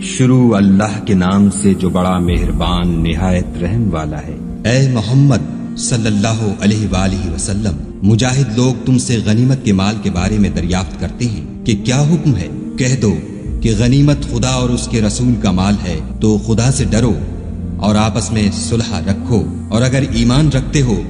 شروع اللہ کے نام سے جو بڑا مہربان نہایت رحم والا ہے۔ اے محمد صلی اللہ علیہ وآلہ وسلم، مجاہد لوگ تم سے غنیمت کے مال کے بارے میں دریافت کرتے ہیں کہ کیا حکم ہے؟ کہہ دو کہ غنیمت خدا اور اس کے رسول کا مال ہے، تو خدا سے ڈرو اور آپس میں صلح رکھو، اور اگر ایمان رکھتے ہو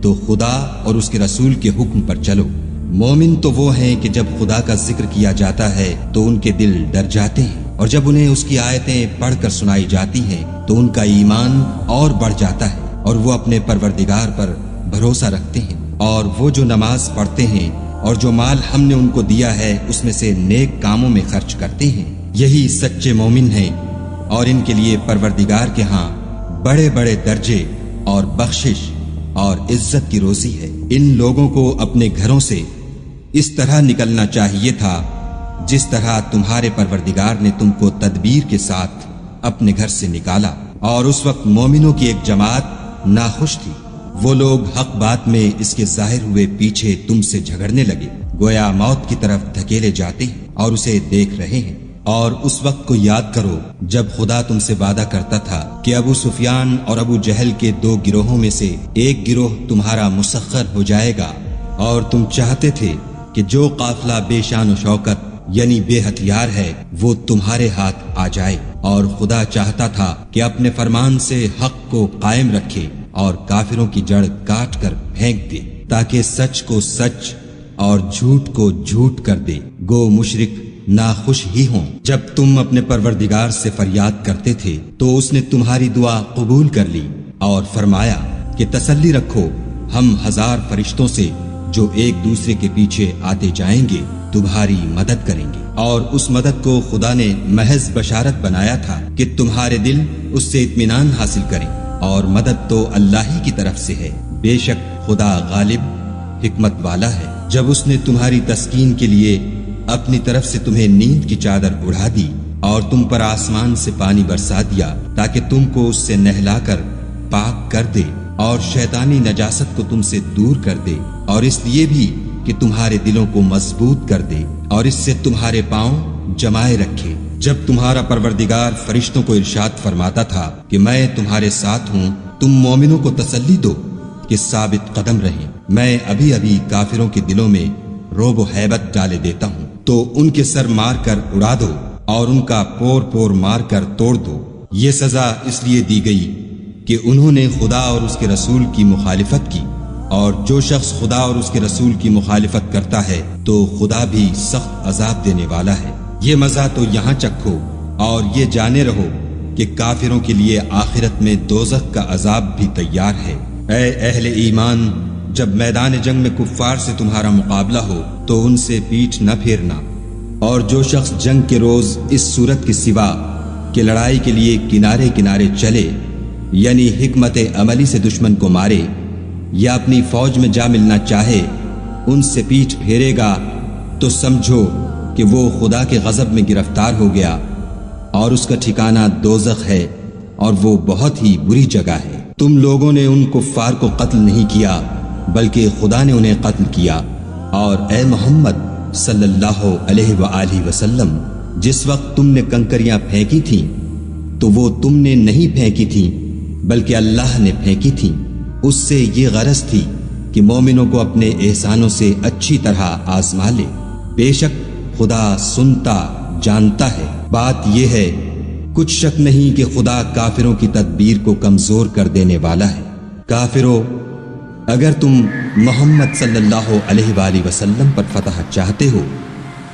تو خدا اور اس کے رسول کے حکم پر چلو۔ مومن تو وہ ہیں کہ جب خدا کا ذکر کیا جاتا ہے تو ان کے دل ڈر جاتے ہیں، اور جب انہیں اس کی آیتیں پڑھ کر سنائی جاتی ہیں تو ان کا ایمان اور بڑھ جاتا ہے، اور وہ اپنے پروردگار پر بھروسہ رکھتے ہیں، اور وہ جو نماز پڑھتے ہیں اور جو مال ہم نے ان کو دیا ہے اس میں سے نیک کاموں میں خرچ کرتے ہیں، یہی سچے مومن ہیں، اور ان کے لیے پروردگار کے ہاں بڑے بڑے درجے اور بخشش اور عزت کی روزی ہے۔ ان لوگوں کو اپنے گھروں سے اس طرح نکلنا چاہیے تھا جس طرح تمہارے پروردگار نے تم کو تدبیر کے ساتھ اپنے گھر سے نکالا، اور اس وقت مومنوں کی ایک جماعت ناخوش تھی۔ وہ لوگ حق بات میں اس کے ظاہر ہوئے پیچھے تم سے جھگڑنے لگے، گویا موت کی طرف دھکیلے جاتے ہیں اور اسے دیکھ رہے ہیں۔ اور اس وقت کو یاد کرو جب خدا تم سے وعدہ کرتا تھا کہ ابو سفیان اور ابو جہل کے 2 گروہوں میں سے ایک گروہ تمہارا مسخر ہو جائے گا، اور تم چاہتے تھے کہ جو قافلہ بے شان و شوکت یعنی بے ہتھیار ہے وہ تمہارے ہاتھ آ جائے، اور خدا چاہتا تھا کہ اپنے فرمان سے حق کو قائم رکھے اور کافروں کی جڑ کاٹ کر پھینک دے، تاکہ سچ کو سچ اور جھوٹ کو جھوٹ کر دے۔ گو مشرک ناخوش ہی ہوں۔ جب تم اپنے پروردگار سے فریاد کرتے تھے تو اس نے تمہاری دعا قبول کر لی اور فرمایا کہ تسلی رکھو، ہم 1000 فرشتوں سے جو ایک دوسرے کے پیچھے آتے جائیں گے تمہاری مدد کریں گے۔ اور اس مدد کو خدا نے محض بشارت بنایا تھا کہ تمہارے دل اس سے اطمینان حاصل کریں، اور مدد تو اللہ ہی کی طرف سے ہے، بے شک خدا غالب حکمت والا ہے۔ جب اس نے تمہاری تسکین کے لیے اپنی طرف سے تمہیں نیند کی چادر اڑا دی اور تم پر آسمان سے پانی برسا دیا تاکہ تم کو اس سے نہلا کر پاک کر دے اور شیطانی نجاست کو تم سے دور کر دے، اور اس لیے بھی کہ تمہارے دلوں کو مضبوط کر دے اور اس سے تمہارے پاؤں جمائے رکھے۔ جب تمہارا پروردگار فرشتوں کو ارشاد فرماتا تھا کہ میں تمہارے ساتھ ہوں، تم مومنوں کو تسلی دو کہ ثابت قدم رہیں، میں ابھی ابھی کافروں کے دلوں میں رعب و ہیبت ڈالے دیتا ہوں، تو ان کے سر مار کر اڑا دو اور ان کا پور پور مار کر توڑ دو۔ یہ سزا اس لیے دی گئی کہ انہوں نے خدا اور اس کے رسول کی مخالفت کی، اور جو شخص خدا اور اس کے رسول کی مخالفت کرتا ہے تو خدا بھی سخت عذاب دینے والا ہے۔ یہ مزہ تو یہاں چکھو اور یہ جانے رہو کہ کافروں کے لیے آخرت میں دوزخ کا عذاب بھی تیار ہے۔ اے اہل ایمان، جب میدان جنگ میں کفار سے تمہارا مقابلہ ہو تو ان سے پیٹھ نہ پھیرنا، اور جو شخص جنگ کے روز اس صورت کے سوا کہ لڑائی کے لیے کنارے کنارے چلے، یعنی حکمت عملی سے دشمن کو مارے یا اپنی فوج میں جا ملنا چاہے، ان سے پیٹھ پھیرے گا تو سمجھو کہ وہ خدا کے غضب میں گرفتار ہو گیا، اور اس کا ٹھکانہ دوزخ ہے، اور وہ بہت ہی بری جگہ ہے۔ تم لوگوں نے ان کفار کو قتل نہیں کیا بلکہ خدا نے انہیں قتل کیا، اور اے محمد صلی اللہ علیہ وآلہ وسلم، جس وقت تم نے کنکریاں پھینکی تھیں تو وہ تم نے نہیں پھینکی تھیں بلکہ اللہ نے پھینکی تھیں۔ اس سے یہ غرض تھی کہ مومنوں کو اپنے احسانوں سے اچھی طرح آزما لے، بے شک خدا سنتا جانتا ہے۔ بات یہ ہے، کچھ شک نہیں کہ خدا کافروں کی تدبیر کو کمزور کر دینے والا ہے۔ کافروں، اگر تم محمد صلی اللہ علیہ وآلہ وسلم پر فتح چاہتے ہو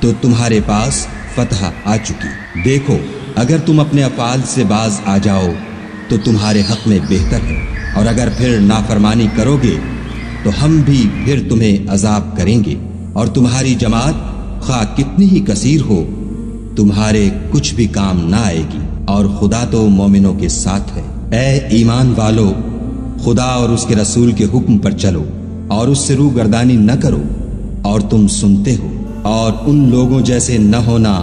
تو تمہارے پاس فتح آ چکی۔ دیکھو، اگر تم اپنے افعال سے باز آ جاؤ تو تمہارے حق میں بہتر ہے، اور اگر پھر نافرمانی کرو گے تو ہم بھی پھر تمہیں عذاب کریں گے، اور تمہاری جماعت خواہ کتنی ہی کثیر ہو تمہارے کچھ بھی کام نہ آئے گی، اور خدا تو مومنوں کے ساتھ ہے۔ اے ایمان والو، خدا اور اس کے رسول کے حکم پر چلو اور اس سے روگردانی نہ کرو، اور تم سنتے ہو، اور ان لوگوں جیسے نہ ہونا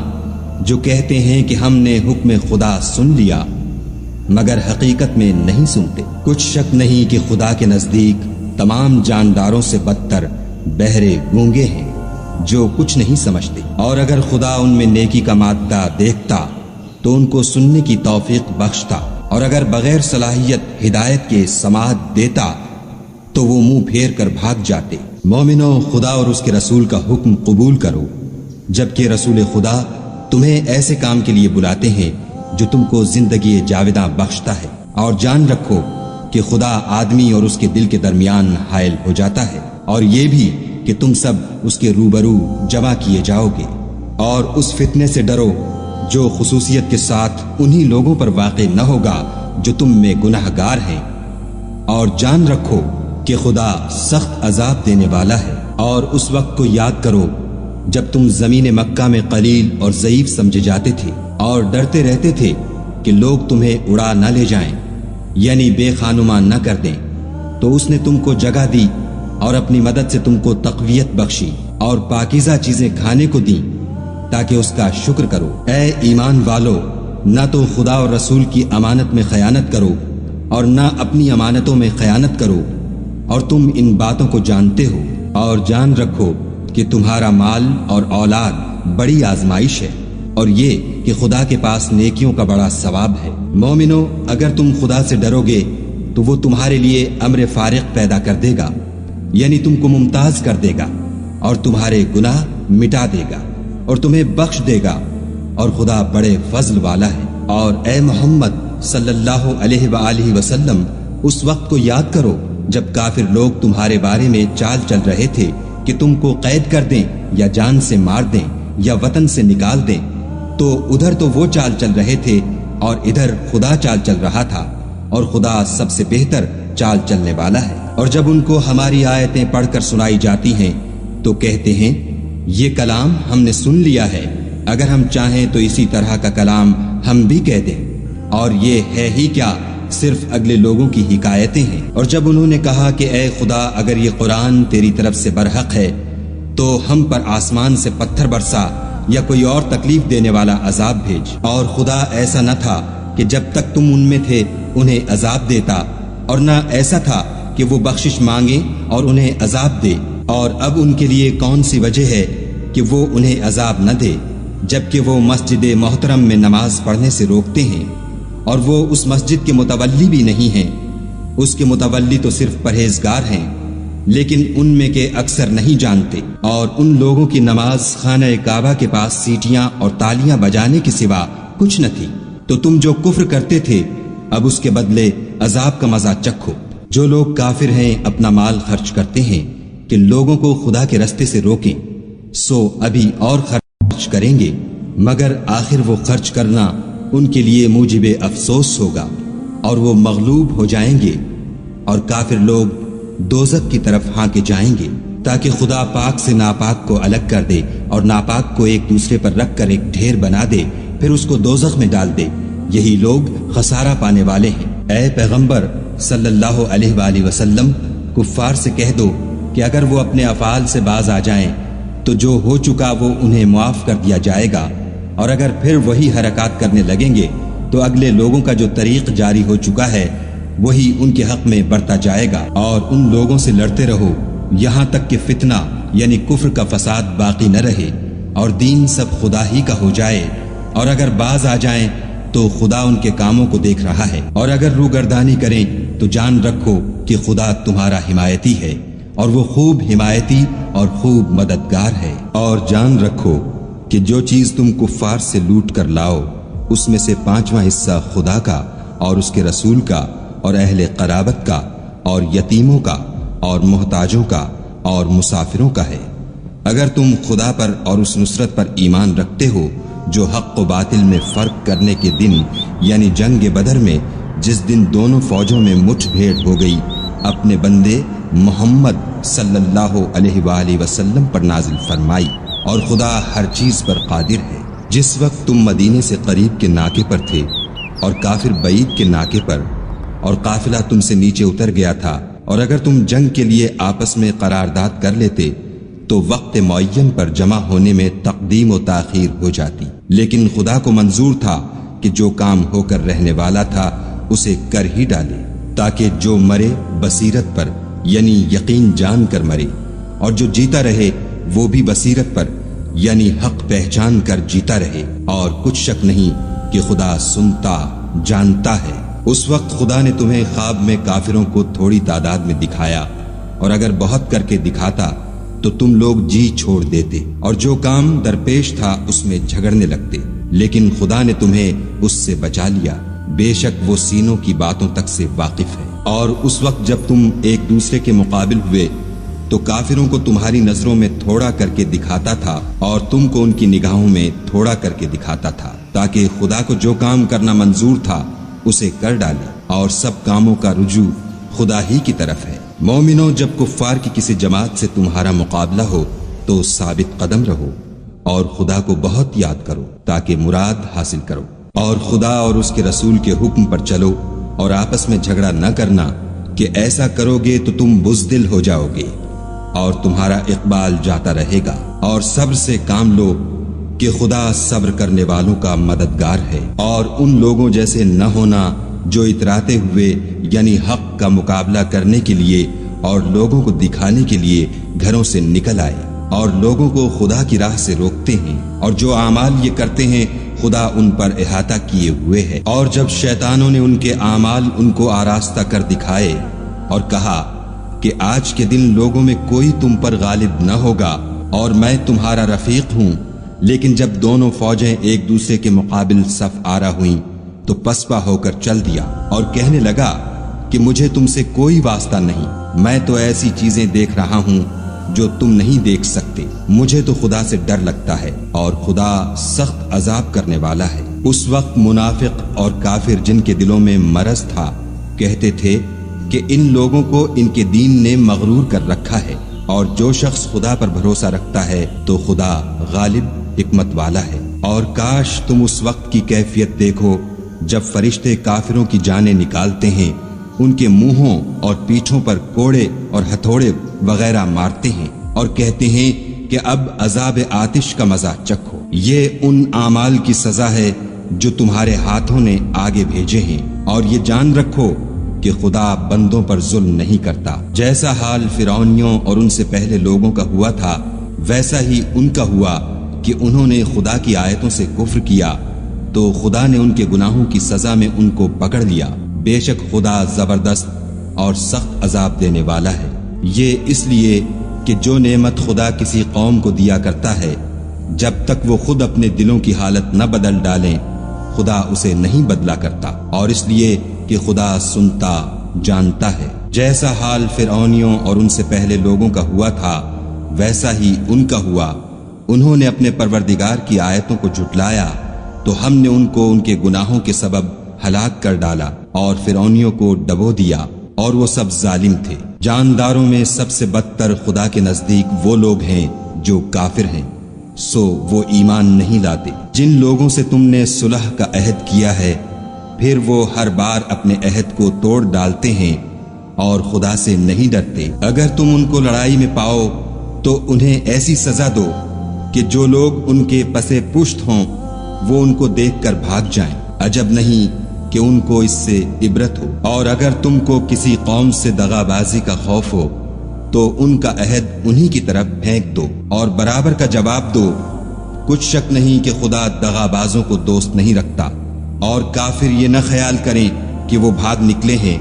جو کہتے ہیں کہ ہم نے حکم خدا سن لیا مگر حقیقت میں نہیں سنتے۔ کچھ شک نہیں کہ خدا کے نزدیک تمام جانداروں سے بدتر بہرے گونگے ہیں جو کچھ نہیں سمجھتے، اور اگر خدا ان میں نیکی کا مادہ دیکھتا تو ان کو سننے کی توفیق بخشتا، اور اگر بغیر صلاحیت ہدایت کے سماعت دیتا تو وہ منہ پھیر کر بھاگ جاتے۔ مومنو، خدا اور اس کے رسول کا حکم قبول کرو، جبکہ رسول خدا تمہیں ایسے کام کے لیے بلاتے ہیں جو تم کو زندگی جاوداں بخشتا ہے، اور جان رکھو کہ خدا آدمی اور اس کے دل کے درمیان حائل ہو جاتا ہے، اور یہ بھی کہ تم سب اس کے روبرو جمع کیے جاؤ گے، اور اس فتنے سے ڈرو جو خصوصیت کے ساتھ انہی لوگوں پر واقع نہ ہوگا جو تم میں گناہ گار ہیں، اور جان رکھو کہ خدا سخت عذاب دینے والا ہے۔ اور اس وقت کو یاد کرو جب تم زمین مکہ میں قلیل اور ضعیف سمجھے جاتے تھے اور ڈرتے رہتے تھے کہ لوگ تمہیں اڑا نہ لے جائیں، یعنی بے خانماں نہ کر دیں، تو اس نے تم کو جگہ دی اور اپنی مدد سے تم کو تقویت بخشی اور پاکیزہ چیزیں کھانے کو دیں تاکہ اس کا شکر کرو۔ اے ایمان والو، نہ تو خدا اور رسول کی امانت میں خیانت کرو اور نہ اپنی امانتوں میں خیانت کرو، اور تم ان باتوں کو جانتے ہو، اور جان رکھو کہ تمہارا مال اور اولاد بڑی آزمائش ہے، اور یہ کہ خدا کے پاس نیکیوں کا بڑا ثواب ہے۔ مومنو، اگر تم خدا سے ڈرو گے تو وہ تمہارے لیے امر فارغ پیدا کر دے گا، یعنی تم کو ممتاز کر دے گا اور تمہارے گناہ مٹا دے گا اور تمہیں بخش دے گا، اور خدا بڑے فضل والا ہے۔ اور اے محمد صلی اللہ علیہ وآلہ وسلم، اس وقت کو یاد کرو جب کافر لوگ تمہارے بارے میں چال چل رہے تھے کہ تم کو قید کر دیں یا جان سے مار دیں یا وطن سے نکال دیں، تو ادھر تو وہ چال چل رہے تھے اور ادھر خدا چال چل رہا تھا، اور خدا سب سے بہتر چال چلنے والا ہے۔ اور جب ان کو ہماری آیتیں پڑھ کر سنائی جاتی ہیں تو کہتے ہیں یہ کلام ہم نے سن لیا ہے، اگر ہم چاہیں تو اسی طرح کا کلام ہم بھی کہہ دیں، اور یہ ہے ہی کیا، صرف اگلے لوگوں کی حکایتیں ہیں۔ اور جب انہوں نے کہا کہ اے خدا، اگر یہ قرآن تیری طرف سے برحق ہے تو ہم پر آسمان سے پتھر برسا یا کوئی اور تکلیف دینے والا عذاب بھیج۔ اور خدا ایسا نہ تھا کہ جب تک تم ان میں تھے انہیں عذاب دیتا، اور نہ ایسا تھا کہ وہ بخشش مانگے اور انہیں عذاب دے۔ اور اب ان کے لیے کون سی وجہ ہے کہ وہ انہیں عذاب نہ دے، جبکہ وہ مسجد محترم میں نماز پڑھنے سے روکتے ہیں، اور وہ اس مسجد کے متولی بھی نہیں ہیں، اس کے متولی تو صرف پرہیزگار ہیں، لیکن ان میں کے اکثر نہیں جانتے۔ اور ان لوگوں کی نماز خانہ کعبہ کے پاس سیٹیاں اور تالیاں بجانے کے سوا کچھ نہ تھی۔ تو تم جو کفر کرتے تھے اب اس کے بدلے عذاب کا مزہ چکھو۔ جو لوگ کافر ہیں اپنا مال خرچ کرتے ہیں کہ لوگوں کو خدا کے رستے سے روکیں، سو ابھی اور خرچ کریں گے، مگر آخر وہ خرچ کرنا ان کے لیے موجب افسوس ہوگا، اور وہ مغلوب ہو جائیں گے، اور کافر لوگ دوزخ کی طرف ہانکے جائیں گے، تاکہ خدا پاک سے ناپاک کو الگ کر دے اور ناپاک کو ایک دوسرے پر رکھ کر ایک ڈھیر بنا دے، پھر اس کو دوزخ میں ڈال دے۔ یہی لوگ خسارہ پانے والے ہیں۔ اے پیغمبر صلی اللہ علیہ وآلہ وسلم، کفار سے کہہ دو کہ اگر وہ اپنے افعال سے باز آ جائیں تو جو ہو چکا وہ انہیں معاف کر دیا جائے گا، اور اگر پھر وہی حرکات کرنے لگیں گے تو اگلے لوگوں کا جو طریق جاری ہو چکا ہے وہی ان کے حق میں برتا جائے گا۔ اور ان لوگوں سے لڑتے رہو یہاں تک کہ فتنہ یعنی کفر کا فساد باقی نہ رہے اور دین سب خدا ہی کا ہو جائے، اور اگر باز آ جائیں تو خدا ان کے کاموں کو دیکھ رہا ہے، اور اگر روگردانی کریں تو جان رکھو کہ خدا تمہارا حمایتی ہے، اور وہ خوب حمایتی اور خوب مددگار ہے۔ اور جان رکھو کہ جو چیز تم کفار سے لوٹ کر لاؤ اس میں سے 5واں حصہ خدا کا اور اس کے رسول کا اور اہل قرابت کا اور یتیموں کا اور محتاجوں کا اور مسافروں کا ہے۔ اگر تم خدا پر اور اس نصرت پر ایمان رکھتے ہو جو حق و باطل میں فرق کرنے کے دن یعنی جنگ بدر میں جس دن دونوں فوجوں میں مٹھ بھیڑ ہو گئی اپنے بندے محمد صلی اللہ علیہ وآلہ وسلم پر نازل فرمائی، اور خدا ہر چیز پر قادر ہے۔ جس وقت تم مدینے سے قریب کے ناکے پر تھے اور کافر بعید کے ناکے پر، اور قافلہ تم سے نیچے اتر گیا تھا، اور اگر تم جنگ کے لیے آپس میں قرارداد کر لیتے تو وقت معین پر جمع ہونے میں تقدیم و تاخیر ہو جاتی، لیکن خدا کو منظور تھا کہ جو کام ہو کر رہنے والا تھا اسے کر ہی ڈالے، تاکہ جو مرے بصیرت پر یعنی یقین جان کر مرے، اور جو جیتا رہے وہ بھی بصیرت پر یعنی حق پہچان کر جیتا رہے۔ اور کچھ شک نہیں کہ خدا سنتا جانتا ہے۔ اس وقت خدا نے تمہیں خواب میں کافروں کو تھوڑی تعداد میں دکھایا، اور اگر بہت کر کے دکھاتا تو تم لوگ جی چھوڑ دیتے اور جو کام درپیش تھا اس میں جھگڑنے لگتے، لیکن خدا نے تمہیں اس سے بچا لیا، بے شک وہ سینوں کی باتوں تک سے واقف ہے۔ اور اس وقت جب تم ایک دوسرے کے مقابل ہوئے تو کافروں کو تمہاری نظروں میں تھوڑا کر کے دکھاتا تھا اور تم کو ان کی نگاہوں میں تھوڑا کر کے دکھاتا تھا، تاکہ خدا کو جو کام کرنا منظور تھا اسے کر ڈالے، اور سب کاموں کا رجوع خدا ہی کی طرف ہے۔ مومنو، جب کفار کی کسی جماعت سے تمہارا مقابلہ ہو تو ثابت قدم رہو اور خدا کو بہت یاد کرو تاکہ مراد حاصل کرو، اور خدا اور اس کے رسول کے حکم پر چلو اور آپس میں جھگڑا نہ کرنا، کہ ایسا کرو گے تو تم بزدل ہو جاؤ گے اور تمہارا اقبال جاتا رہے گا، اور صبر سے کام لو کہ خدا صبر کرنے والوں کا مددگار ہے۔ اور ان لوگوں جیسے نہ ہونا جو اتراتے ہوئے یعنی حق کا مقابلہ کرنے کے لیے اور لوگوں کو دکھانے کے لیے گھروں سے نکل آئے اور لوگوں کو خدا کی راہ سے روکتے ہیں، اور جو اعمال یہ کرتے ہیں خدا ان پر احاطہ کیے ہوئے ہے۔ اور جب شیطانوں نے ان کے اعمال ان کو آراستہ کر دکھائے اور کہا کہ آج کے دن لوگوں میں کوئی تم پر غالب نہ ہوگا اور میں تمہارا رفیق ہوں، لیکن جب دونوں فوجیں ایک دوسرے کے مقابل صف آرا ہوئیں تو پسپا ہو کر چل دیا اور کہنے لگا کہ مجھے تم سے کوئی واسطہ نہیں، میں تو ایسی چیزیں دیکھ رہا ہوں جو تم نہیں دیکھ سکتے، مجھے تو خدا سے ڈر لگتا ہے اور خدا سخت عذاب کرنے والا ہے۔ اس وقت منافق اور کافر جن کے دلوں میں مرض تھا کہتے تھے کہ ان لوگوں کو ان کے دین نے مغرور کر رکھا ہے، اور جو شخص خدا پر بھروسہ رکھتا ہے تو خدا غالب حکمت والا ہے۔ اور کاش تم اس وقت کی کیفیت دیکھو جب فرشتے کافروں کی جانیں نکالتے ہیں، ان کے منہوں اور پیٹھوں پر کوڑے اور ہتھوڑے وغیرہ مارتے ہیں اور کہتے ہیں کہ اب عذاب آتش کا مزہ چکھو، یہ ان اعمال کی سزا ہے جو تمہارے ہاتھوں نے آگے بھیجے ہیں، اور یہ جان رکھو کہ خدا بندوں پر ظلم نہیں کرتا۔ جیسا حال فرعونیوں اور ان سے پہلے لوگوں کا ہوا تھا ویسا ہی ان کا ہوا کہ انہوں نے خدا کی آیتوں سے کفر کیا، تو خدا نے ان کے گناہوں کی سزا میں ان کو پکڑ لیا، بے شک خدا زبردست اور سخت عذاب دینے والا ہے۔ یہ اس لیے کہ جو نعمت خدا کسی قوم کو دیا کرتا ہے جب تک وہ خود اپنے دلوں کی حالت نہ بدل ڈالیں خدا اسے نہیں بدلا کرتا، اور اس لیے کہ خدا سنتا جانتا ہے۔ جیسا حال فرعونیوں اور ان سے پہلے لوگوں کا ہوا تھا ویسا ہی ان کا ہوا، انہوں نے اپنے پروردگار کی آیتوں کو جھٹلایا تو ہم نے ان کو ان کے گناہوں کے سبب ہلاک کر ڈالا اور فرعونیوں کو ڈبو دیا، اور وہ سب ظالم تھے۔ جانداروں میں سب سے بدتر خدا کے نزدیک وہ لوگ ہیں جو کافر ہیں، سو وہ ایمان نہیں لاتے۔ جن لوگوں سے تم نے صلح کا عہد کیا ہے پھر وہ ہر بار اپنے عہد کو توڑ ڈالتے ہیں اور خدا سے نہیں ڈرتے، اگر تم ان کو لڑائی میں پاؤ تو انہیں ایسی سزا دو کہ جو لوگ ان کے پسے پشت ہوں وہ ان کو دیکھ کر بھاگ جائیں، عجب نہیں کہ ان کو اس سے عبرت ہو۔ اور اگر تم کو کسی قوم سے دغا بازی کا خوف ہو تو ان کا عہد انہی کی طرف پھینک دو اور برابر کا جواب دو، کچھ شک نہیں کہ خدا دغا بازوں کو دوست نہیں رکھتا۔ اور کافر یہ نہ خیال کریں کہ وہ بھاگ نکلے ہیں،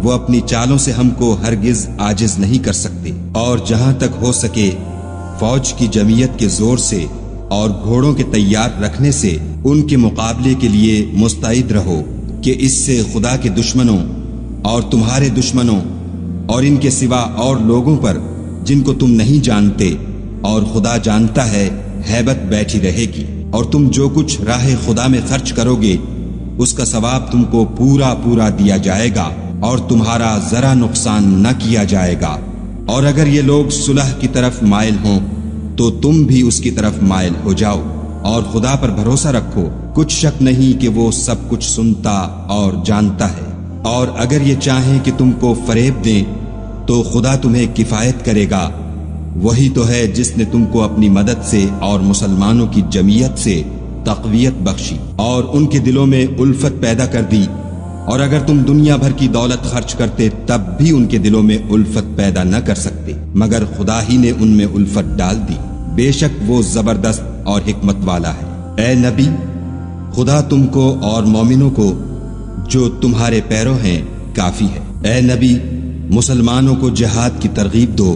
وہ اپنی چالوں سے ہم کو ہرگز عاجز نہیں کر سکتے۔ اور جہاں تک ہو سکے فوج کی جمعیت کے زور سے اور گھوڑوں کے تیار رکھنے سے ان کے مقابلے کے لیے مستعد رہو، کہ اس سے خدا کے دشمنوں اور تمہارے دشمنوں اور ان کے سوا اور لوگوں پر جن کو تم نہیں جانتے اور خدا جانتا ہے ہیبت بیٹھی رہے گی، اور تم جو کچھ راہ خدا میں خرچ کرو گے اس کا ثواب تم کو پورا پورا دیا جائے گا اور تمہارا ذرا نقصان نہ کیا جائے گا۔ اور اگر یہ لوگ صلح کی طرف مائل ہوں تو تم بھی اس کی طرف مائل ہو جاؤ اور خدا پر بھروسہ رکھو، کچھ شک نہیں کہ وہ سب کچھ سنتا اور جانتا ہے۔ اور اگر یہ چاہیں کہ تم کو فریب دیں تو خدا تمہیں کفایت کرے گا، وہی تو ہے جس نے تم کو اپنی مدد سے اور مسلمانوں کی جمعیت سے تقویت بخشی اور ان کے دلوں میں الفت پیدا کر دی، اور اگر تم دنیا بھر کی دولت خرچ کرتے تب بھی ان کے دلوں میں الفت پیدا نہ کر سکتے، مگر خدا ہی نے ان میں الفت ڈال دی، بے شک وہ زبردست اور حکمت والا ہے۔ اے نبی، خدا تم کو اور مومنوں کو جو تمہارے پیرو ہیں کافی ہے۔ اے نبی، مسلمانوں کو جہاد کی ترغیب دو۔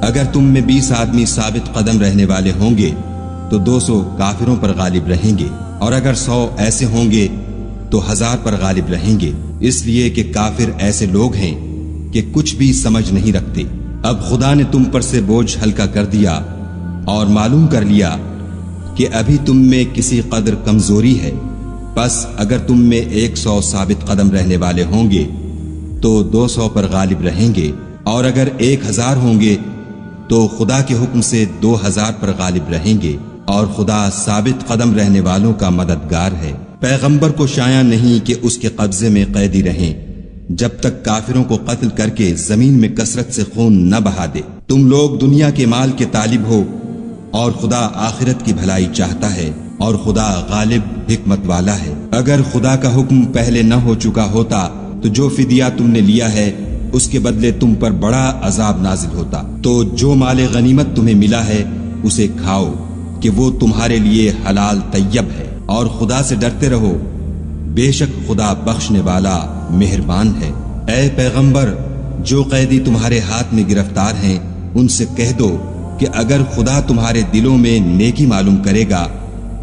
اگر تم میں 20 آدمی ثابت قدم رہنے والے ہوں گے تو 200 کافروں پر غالب رہیں گے، اور اگر 100 ایسے ہوں گے تو 1000 پر غالب رہیں گے، اس لیے کہ کافر ایسے لوگ ہیں کہ کچھ بھی سمجھ نہیں رکھتے۔ اب خدا نے تم پر سے بوجھ ہلکا کر دیا اور معلوم کر لیا کہ ابھی تم میں کسی قدر کمزوری ہے، پس اگر تم میں 100 ثابت قدم رہنے والے ہوں گے تو 200 پر غالب رہیں گے، اور اگر 1000 ہوں گے تو خدا کے حکم سے 2000 پر غالب رہیں گے، اور خدا ثابت قدم رہنے والوں کا مددگار ہے۔ پیغمبر کو شایع نہیں کہ اس کے قبضے میں قیدی رہیں جب تک کافروں کو قتل کر کے زمین میں کثرت سے خون نہ بہا دے۔ تم لوگ دنیا کے مال کے طالب ہو اور خدا آخرت کی بھلائی چاہتا ہے، اور خدا غالب حکمت والا ہے۔ اگر خدا کا حکم پہلے نہ ہو چکا ہوتا تو جو فدیہ تم نے لیا ہے اس کے بدلے تم پر بڑا عذاب نازل ہوتا۔ تو جو مال غنیمت تمہیں ملا ہے اسے کھاؤ کہ وہ تمہارے لیے حلال طیب ہے، اور خدا سے ڈرتے رہو، بے شک خدا بخشنے والا مہربان ہے۔ اے پیغمبر، جو قیدی تمہارے ہاتھ میں گرفتار ہیں ان سے کہہ دو کہ اگر خدا تمہارے دلوں میں نیکی معلوم کرے گا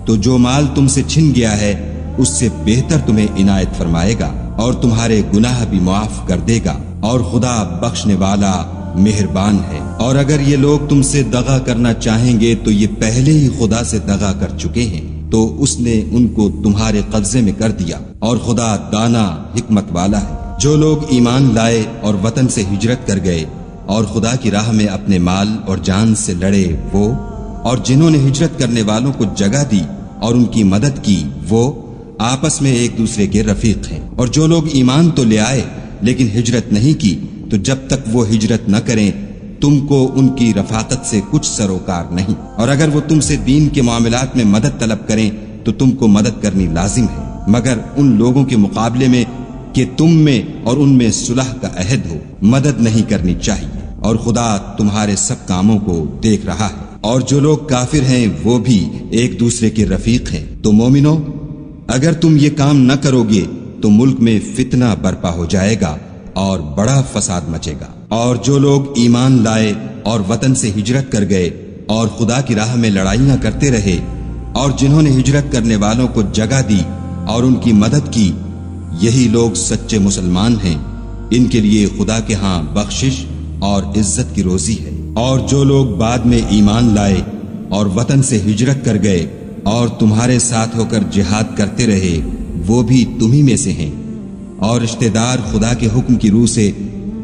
تو جو مال تم سے چھن گیا ہے اس سے بہتر تمہیں عنایت فرمائے گا، اور تمہارے گناہ بھی معاف کر دے گا، اور خدا بخشنے والا مہربان ہے۔ اور اگر یہ لوگ تم سے دغا کرنا چاہیں گے تو یہ پہلے ہی خدا سے دغا کر چکے ہیں، تو اس نے ان کو تمہارے قبضے میں کر دیا، اور خدا دانا حکمت والا ہے۔ جو لوگ ایمان لائے اور وطن سے ہجرت کر گئے اور خدا کی راہ میں اپنے مال اور جان سے لڑے وہ، اور جنہوں نے ہجرت کرنے والوں کو جگہ دی اور ان کی مدد کی وہ آپس میں ایک دوسرے کے رفیق ہیں۔ اور جو لوگ ایمان تو لے آئے لیکن ہجرت نہیں کی تو جب تک وہ ہجرت نہ کریں تم کو ان کی رفاقت سے کچھ سروکار نہیں، اور اگر وہ تم سے دین کے معاملات میں مدد طلب کریں تو تم کو مدد کرنی لازم ہے، مگر ان لوگوں کے مقابلے میں کہ تم میں اور ان میں صلح کا عہد ہو مدد نہیں کرنی چاہیے، اور خدا تمہارے سب کاموں کو دیکھ رہا ہے۔ اور جو لوگ کافر ہیں وہ بھی ایک دوسرے کے رفیق ہیں۔ تو مومنو، اگر تم یہ کام نہ کرو گے تو ملک میں فتنہ برپا ہو جائے گا اور بڑا فساد مچے گا۔ اور جو لوگ ایمان لائے اور وطن سے ہجرت کر گئے اور خدا کی راہ میں لڑائیاں کرتے رہے، اور جنہوں نے ہجرت کرنے والوں کو جگہ دی اور ان کی مدد کی، یہی لوگ سچے مسلمان ہیں، ان کے لیے خدا کے ہاں بخشش اور عزت کی روزی ہے۔ اور جو لوگ بعد میں ایمان لائے اور وطن سے ہجرت کر گئے اور تمہارے ساتھ ہو کر جہاد کرتے رہے، وہ بھی تمہیں میں سے ہیں، اور رشتہ دار خدا کے حکم کی روح سے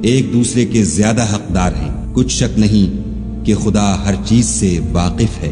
ایک دوسرے کے زیادہ حقدار ہیں۔ کچھ شک نہیں کہ خدا ہر چیز سے واقف ہے۔